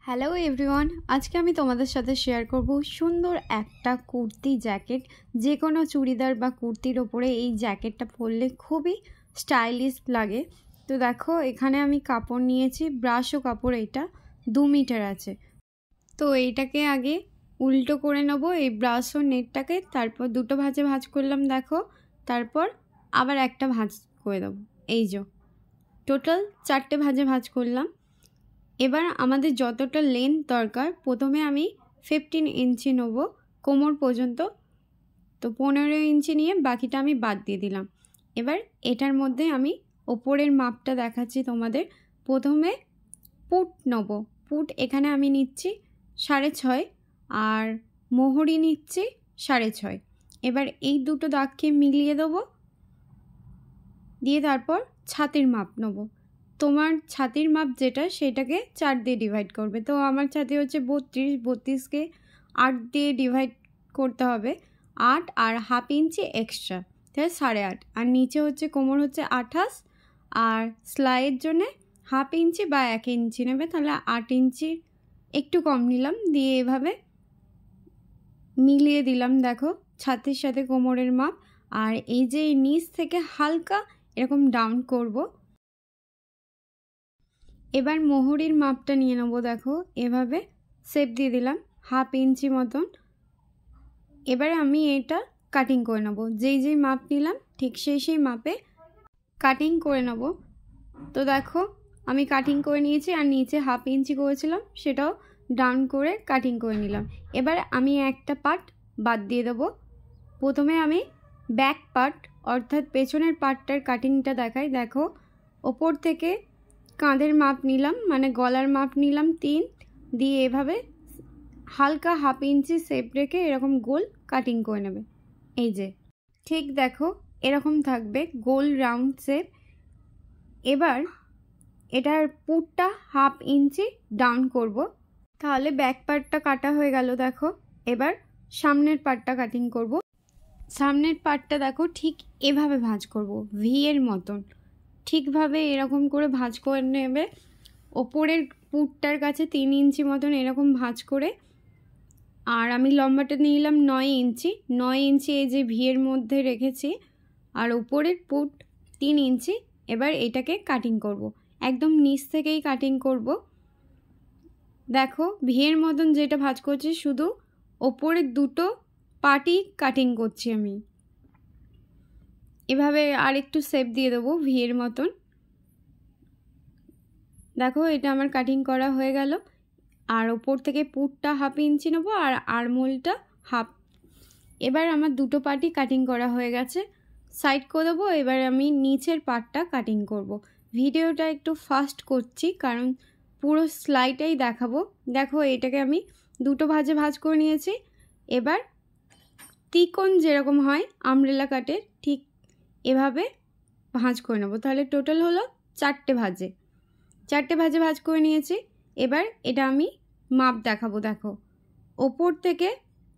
Hello everyone, আজকে আমি তোমাদের সাথে শেয়ার করব সুন্দর একটা কুর্তি জ্যাকেট। যে কোনো চুড়িদার বা কুর্তির ওপরে এই জ্যাকেটটা পরলে খুবই স্টাইলিশ লাগে। তো দেখো, এখানে আমি কাপড় নিয়েছি, ব্রাশ ও কাপড়, এটা 2 মিটার আছে। তো এইটাকে আগে উল্টো করে নেব, এই ব্রাশ ও নেটটাকে, তারপর দুটো ভাঁজে ভাঁজ করলাম দেখো, তারপর আবার একটা ভাঁজ করে দেবো। এই যে টোটাল 4টে ভাঁজে ভাঁজ করলাম। এবার আমাদের যতটা লেন্থ দরকার, প্রথমে আমি 15 ইঞ্চি নেব কোমর পর্যন্ত। তো 15 ইঞ্চি নিয়ে বাকিটা আমি বাদ দিয়ে দিলাম। এবার এটার মধ্যে আমি ওপরের মাপটা দেখাচ্ছি তোমাদের। প্রথমে পুট নেব। পুট এখানে আমি নিচ্ছি 6.5 আর মোহরি নিচ্ছি 6.5। এবার এই দুটো দাগকে মিলিয়ে দেবো, দিয়ে তারপর ছাতির মাপ নেব। তোমার ছাতির মাপ যেটা, সেটাকে 4 দিয়ে ডিভাইড করবে। তো আমার ছাতি হচ্ছে 32, 32কে 8 দিয়ে ডিভাইড করতে হবে। 8 আর হাফ ইঞ্চি এক্সট্রা, তাহলে 8.5। আর নিচে হচ্ছে কোমর হচ্ছে 28, আর সেলাইয়ের জন্যে হাফ ইঞ্চি বা 1 ইঞ্চি নেবে, তাহলে 8 ইঞ্চি একটু কম নিলাম। দিয়ে এভাবে মিলিয়ে দিলাম দেখো, ছাতির সাথে কোমরের মাপ। আর এই যে নিচ থেকে হালকা এরকম ডাউন করব। এবার মোহরির মাপটা নিয়ে নেব দেখো, এভাবে শেপ দিয়ে দিলাম হাফ ইঞ্চি মতন। এবারে আমি এটা কাটিং করে নেব, যেই মাপ নিলাম ঠিক সেই মাপে কাটিং করে নেব। তো দেখো, আমি কাটিং করে নিয়েছি, আর নিচে হাফ ইঞ্চি করেছিলাম সেটাও ডাউন করে কাটিং করে নিলাম। এবার আমি একটা পার্ট বাদ দিয়ে দেবো। প্রথমে আমি ব্যাক পার্ট অর্থাৎ পেছনের পার্টটার কাটিংটা দেখাই। দেখো, ওপর থেকে কাঁধের মাপ নিলাম, মানে গলার মাপ নিলাম 3, দিয়ে এভাবে হালকা হাফ ইঞ্চি শেপ রেখে এরকম গোল কাটিং করে নেবে। এই যে ঠিক দেখো এরকম থাকবে গোল রাউন্ড শেপ। এবার এটার পুটটা হাফ ইঞ্চি ডাউন করব, তাহলে ব্যাক পার্টটা কাটা হয়ে গেল দেখো। এবার সামনের পার্টটা কাটিং করব। সামনের পার্টটা দেখো ঠিক এভাবে ভাঁজ করব, ভি এর মতন ঠিকভাবে এরকম করে ভাঁজ করে নেবে। ওপরের পুটটার কাছে 3 ইঞ্চি মতন এরকম ভাঁজ করে। আর আমি লম্বাটা নিলাম 9 ইঞ্চি। 9 ইঞ্চি এই যে ভি এর মধ্যে রেখেছি, আর ওপরের পুট 3 ইঞ্চি। এবার এটাকে কাটিং করব, একদম নিচ থেকেই কাটিং করব। দেখো, ভি এর মতন যেটা ভাঁজ করছি, শুধু ওপরের দুটো পার্টই কাটিং করছি আমি। এভাবে আর একটু শেপ দিয়ে দেবো ভি এর মতন। দেখো, এটা আমার কাটিং করা হয়ে গেল। আর ওপর থেকে পুটটা হাফ ইঞ্চি নেবো, আর আরমোলটা হাফ। এবার আমার দুটো পার্টই কাটিং করা হয়ে গেছে, সাইড করে দেবো। এবার আমি নিচের পার্টটা কাটিং করব। ভিডিওটা একটু ফাস্ট করছি কারণ পুরো স্লাইডটাই দেখাবো। দেখো, এটাকে আমি দুটো ভাঁজে ভাঁজ করে নিয়েছি। এবার ত্রিকোণ যেরকম হয় আমব্রেলা কাটের, ঠিক এভাবে ভাঁজ করে নেবো। তাহলে টোটাল হলো 4টে ভাঁজে। 4টে ভাঁজে ভাঁজ করে নিয়েছি। এবার এটা আমি মাপ দেখাবো। দেখো, ওপর থেকে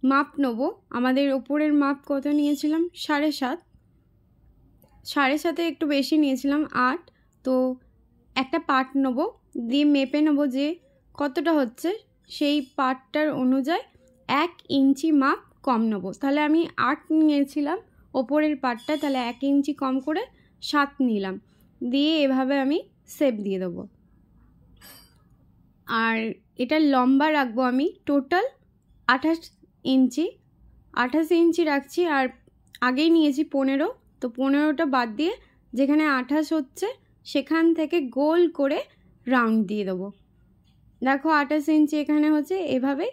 মাপ নেবো। আমাদের ওপরের মাপ কত নিয়েছিলাম? 7.5। 7.5 একটু বেশি নিয়েছিলাম 8। তো একটা পার্ট নেবো, দিয়ে মেপে নেবো যে কতটা হচ্ছে, সেই পার্টটার অনুযায়ী 1 ইঞ্চি মাপ কম নেবো। তাহলে আমি 8 নিয়েছিলাম ওপরের পার্টটা, তাহলে 1 ইঞ্চি কম করে 7 নিলাম। দিয়ে এভাবে আমি শেপ দিয়ে দেবো। আর এটা লম্বা রাখবো আমি টোটাল 28 ইঞ্চি। 28 ইঞ্চি রাখছি, আর আগেই নিয়েছি 15। তো 15টা বাদ দিয়ে যেখানে 28 হচ্ছে সেখান থেকে গোল করে রাউন্ড দিয়ে দেবো। দেখো, 28 ইঞ্চি এখানে হচ্ছে। এভাবে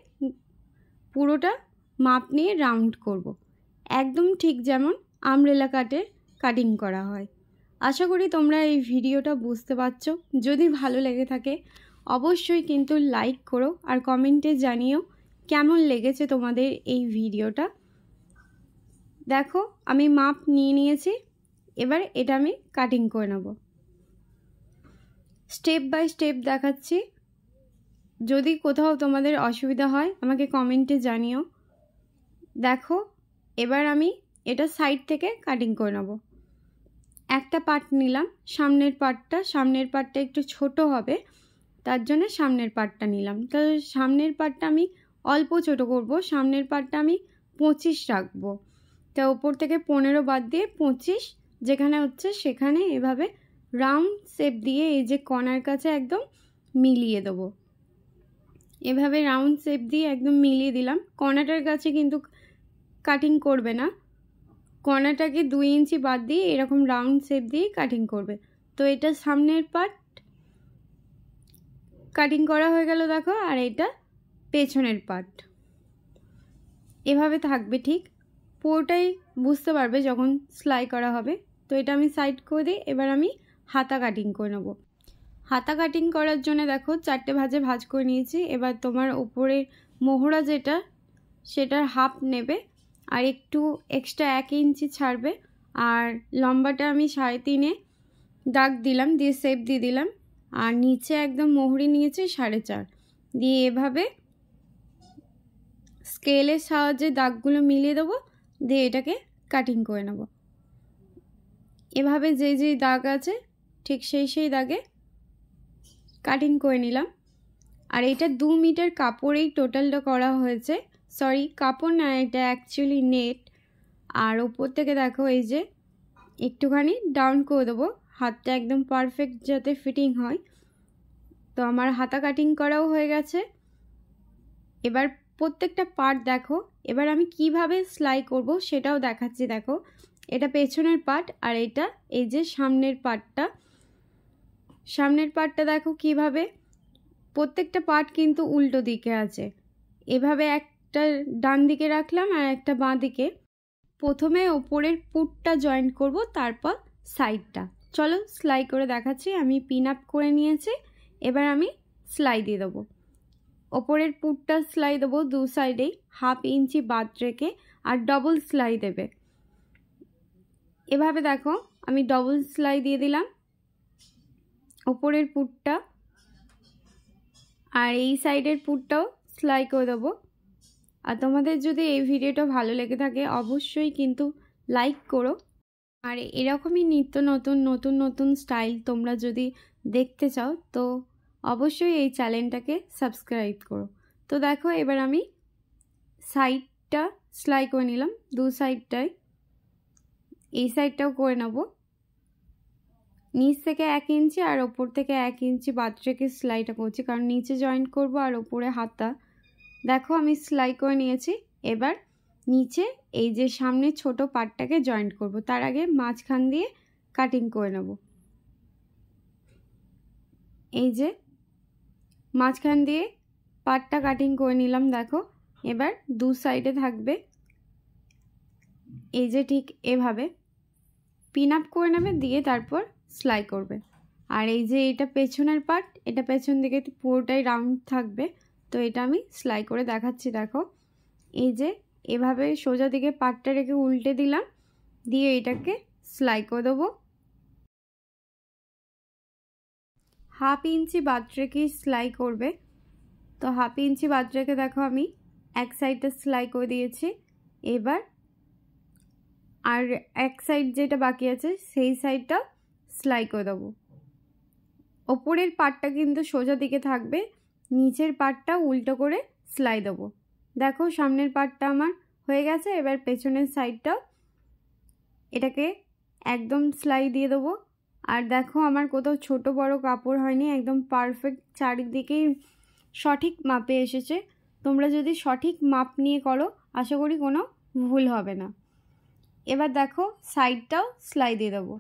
পুরোটা মাপ নিয়ে রাউন্ড করব, একদম ঠিক যেমন আমব্রেলা কাটের কাটিং করা হয়। আশা করি তোমরা এই ভিডিওটা বুঝতে পারছো। যদি ভালো লেগে থাকে অবশ্যই কিন্তু লাইক করো, আর কমেন্টে জানিও কেমন লেগেছে তোমাদের এই ভিডিওটা। দেখো, আমি মাপ নিয়ে নিয়েছি। এবার এটা আমি কাটিং করে নেব। স্টেপ বাই স্টেপ দেখাচ্ছি। যদি কোথাও তোমাদের অসুবিধা হয় আমাকে কমেন্টে জানিও। দেখো, এবার আমি এটা সাইড থেকে কাটিং করে নেব। একটা পার্ট নিলাম, সামনের পার্টটা একটু ছোট হবে, তার জন্য সামনের পাটটা নিলাম। তো সামনের পাটটা আমি অল্প ছোট করব, সামনের পাটটা আমি 25 রাখবো। তো ওপর থেকে 15 বাদ দিয়ে 25 যেখানে হচ্ছে সেখানে এভাবে রাউন্ড শেপ দিয়ে এই যে কর্নার কাছে একদম মিলিয়ে দেবো। এভাবে রাউন্ড শেপ দিয়ে একদম মিলিয়ে দিলাম। কর্নারটার কাছে কিন্তু কাটিং করবে না, কর্নারটাকে 2 ইঞ্চি বাদ দিয়ে এরকম রাউন্ড শেপ দিয়ে কাটিং করবে। তো এটা সামনের পার্ট কাটিং করা হয়ে গেল দেখো, আর এটা পেছনের পার্ট এভাবে থাকবে। ঠিক পুরোটাই বুঝতে পারবে যখন সেলাই করা হবে। তো এটা আমি সাইড করে দিই। এবার আমি হাতা কাটিং করে নেব। হাতা কাটিং করার জন্য দেখো 4টে ভাঁজে ভাঁজ করে নিয়েছি। এবার তোমার উপরে মোহরা যেটা সেটার হাফ নেবে আর একটু এক্সট্রা 1 ইঞ্চি ছাড়বে। আর লম্বাটা আমি 3.5 দাগ দিলাম, দিয়ে শেপ দিয়ে দিলাম। আর নিচে একদম মোহরি নিয়েছি 4.5 দিয়ে এভাবে স্কেলের সাহায্যে দাগগুলো মিলিয়ে দেবো, দিয়ে এটাকে কাটিং করে নেব। এভাবে যে দাগ আছে ঠিক সেই দাগে কাটিং করে নিলাম। আর এটা 2 মিটার কাপড়েই টোটালটা করা হয়েছে, সরি কাপড় না, এটা অ্যাকচুয়ালি নেট। আর ওপর থেকে দেখো এই যে একটুখানি ডাউন করে দেবো, হাতটা একদম পারফেক্ট যাতে ফিটিং হয়। তো আমার হাতা কাটিং করাও হয়ে গেছে। এবার প্রত্যেকটা পার্ট দেখো, এবার আমি কিভাবে সেলাই করব সেটাও দেখাচ্ছি। দেখো এটা পেছনের পার্ট আর এটা এই যে সামনের পার্টটা দেখো কিভাবে প্রত্যেকটা পার্ট কিন্তু উল্টো দিকে আছে। এভাবে একটা ডান দিকে রাখলাম আর একটা বাঁ দিকে। প্রথমে ওপরের পুটটা জয়েন্ট করব, তারপর সাইডটা। চলো সেলাই করে দেখাচ্ছি। আমি পিন আপ করে নিয়েছি, এবার আমি সেলাই দিয়ে দেবো। ওপরের পুটটা সেলাই দেবো 2 সাইডেই 1/2 ইঞ্চি বাদ রেখে, আর ডবল সেলাই দেবে। এভাবে দেখো আমি ডবল সেলাই দিয়ে দিলাম ওপরের পুটটা, আর এই সাইডের পুটটাও সেলাই করে দেবো। আর তোমাদের যদি এই ভিডিওটা ভালো লেগে থাকে অবশ্যই কিন্তু লাইক করো। আর এরকমই নিত্য নতুন স্টাইল তোমরা যদি দেখতে চাও তো অবশ্যই এই চ্যানেলটাকে সাবস্ক্রাইব করো। তো দেখো এবার আমি সাইডটা সেলাই করে নিলাম 2 সাইডটাই। এই সাইডটাও করে নেব। নিচ থেকে 1 ইঞ্চি আর ওপর থেকে 1 ইঞ্চি বাদ রেখে সেলাইটা করছি, কারণ নিচে জয়েন্ট করব আর ওপরে হাতা। দেখো আমি সেলাই করে নিয়েছি। এবার নিচে এই যে সামনে ছোট পার্টটাকে জয়েন্ট করব, তার আগে মাঝখান দিয়ে কাটিং করে নেব। এই যে মাঝখান দিয়ে পার্টটা কাটিং করে নিলাম। দেখো এবার 2 সাইডে থাকবে এই যে ঠিক এভাবে পিন আপ করে নেবে, দিয়ে তারপর সেলাই করবে। আর এই যে এটা পেছনের পার্ট, এটা পেছন দিকে পুরোটাই রাউন্ড থাকবে। তো এটা আমি সেলাই করে দেখাচ্ছি। দেখো এই যে এভাবে সোজা দিকে পার্টটা রেখে উল্টে দিলাম, দিয়ে এটাকে সেলাই করে দেবো। 1/2 ইঞ্চি বাদ রেখে সেলাই করবে। তো 1/2 ইঞ্চি বাদ রেখে দেখো আমি এক সাইডটা সেলাই করে দিয়েছি। এবার আর এক সাইড যেটা বাকি আছে সেই সাইডটা সেলাই করে দেবো। ওপরের পার্টটা কিন্তু সোজা দিকে থাকবে, নিচের পার্টটা উল্টো করে সেলাই দেবো। দেখো সামনের পার্টটা আমার হয়ে গেছে। এবার পেছনের সাইডটাও এটাকে একদম সেলাই দিয়ে দেবো। আর দেখো আমার কোথাও ছোট বড় কাপড় হয়নি, একদম পারফেক্ট চারিদিকেই সঠিক মাপে এসেছে। তোমরা যদি সঠিক মাপ নিয়ে করো আশা করি কোনো ভুল হবে না। এবার দেখো সাইডটাও সেলাই দিয়ে দেবো।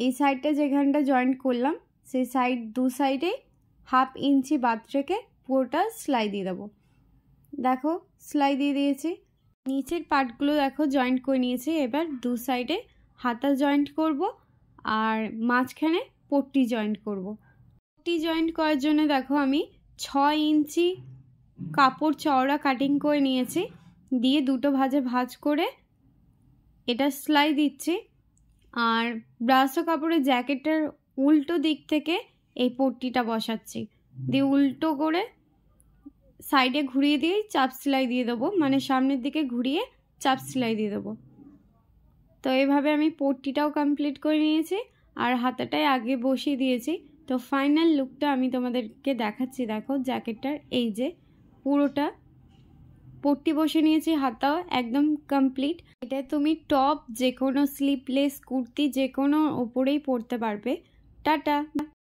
এই সাইডটা যেখানটা জয়েন্ট করলাম সেই সাইড 2 সাইডে 1/2 ইঞ্চি বাদ রেখে পুরোটা সেলাই দিয়ে দেবো। দেখো সেলাই দিয়ে দিয়েছি। নিচের পার্টগুলো দেখো জয়েন্ট করে নিয়েছি। এবার 2 সাইডে হাতা জয়েন্ট করব আর মাঝখানে পট্টি জয়েন্ট করব। পট্টি জয়েন্ট করার জন্য দেখো আমি 6 ইঞ্চি কাপড় চওড়া কাটিং করে নিয়েছি, দিয়ে 2টো ভাঁজে ভাঁজ করে এটা সেলাই দিচ্ছি। আর ব্রাসো কাপড়ের জ্যাকেটের উল্টো দিক থেকে এই পট্টিটা বসাচ্ছি, দিয়ে উল্টো করে সাইডে ঘুরিয়ে দিয়ে চাপ সেলাই দিয়ে দেবো, মানে সামনের দিকে ঘুরিয়ে চাপ সেলাই দিয়ে দেবো। তো এইভাবে আমি পট্টিটাও কমপ্লিট করে নিয়েছি আর হাতাটাই আগে বসিয়ে দিয়েছি। তো ফাইনাল লুকটা আমি তোমাদেরকে দেখাচ্ছি। দেখো জ্যাকেটটার এই যে পুরোটা পট্টি বসে নিয়েছি, হাতাও একদম কমপ্লিট। এটা তুমি টপ, যে কোনো স্লিপলেস কুর্তি, যে কোনো ওপরেই পরতে পারবে। টাটা।